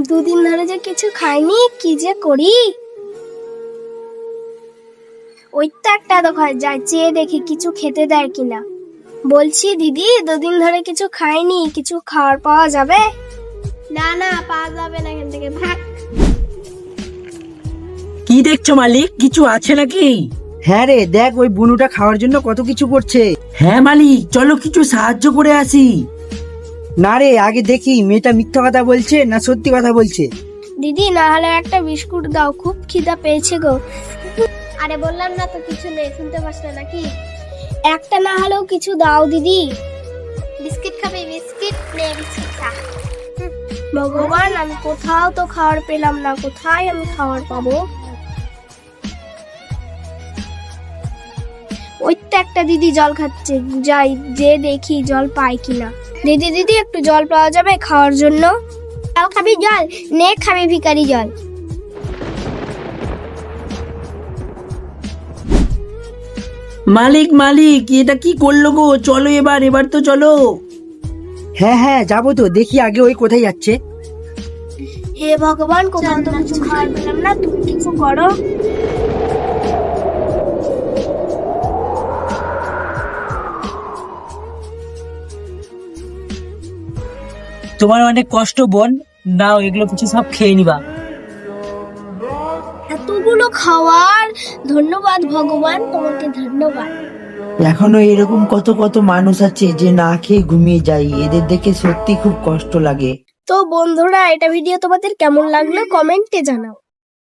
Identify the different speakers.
Speaker 1: দুদিন ধরে যে কিছু খাইনি, কি যে করি। ওই তো একটা দোকান যাই, চেয়ে দেখি কিছু খেতে দেয় কিনা। বলছি দিদি, দুদিন ধরে কিছু খাইনি, কিছু খাবার পাওয়া যাবে? না না, পাওয়া যাবে না, এখান থেকে ভাগ।
Speaker 2: কি দেখছো মালিক, কিছু আছে নাকি?
Speaker 3: হ্যাঁ রে, দেখ ওই বুনুটা খাওয়ার জন্য কত কিছু করছে।
Speaker 2: হ্যাঁ মালিক, চলো কিছু সাহায্য করে আসি।
Speaker 3: না রে, আগে দেখি মেয়েটা মিথ্যা কথা বলছে না সত্যি কথা বলছে।
Speaker 1: দিদি, না হলে একটা বিস্কুট দাও, খুব খিদা পেয়েছে গো। আরে বললাম না তো কিছু নেই, শুনতে পাস না নাকি? একটা না হলেও কিছু দাও দিদি। বিস্কিট খাবে? বিস্কিট নে, বিস্কিট খা। ভগবান, আমি কোথাও তো খাবার পেলাম না, কোথায় আমি খাবার পাবো? ওই তো একটা দিদি জল খাচ্ছে, যাই যে দেখি জল পাই কিনা। দিদি দিদি, একটু জল পাওয়া যাবে খাওয়ার জন্য? জল খাবি? জল নে, খাবি ভিখারি জল।
Speaker 2: মালিক মালিক, এটা কি করলো গো? চলো এবার এবার তো চলো।
Speaker 3: হ্যাঁ হ্যাঁ, যাবো তো, দেখি আগে ওই কোথায় যাচ্ছে।
Speaker 1: হে ভগবান, কোথাও তো কিছু খাবার পেলাম না, তুমি কিছু করো।
Speaker 2: তোমার অনেক কষ্ট বোন, নাও এগুলো কিছু সব খেয়ে নিবা।
Speaker 1: এতগুলো খাবার, ধন্যবাদ ভগবান, তোমাকে ধন্যবাদ।
Speaker 4: এখনো এরকম কত কত মানুষ আছে যে না খেয়ে ঘুমিয়ে যায়, এদের দেখে সত্যি খুব কষ্ট লাগে।
Speaker 1: তো বন্ধুরা, এটা ভিডিও তোমাদের কেমন লাগলো কমেন্টে জানাও।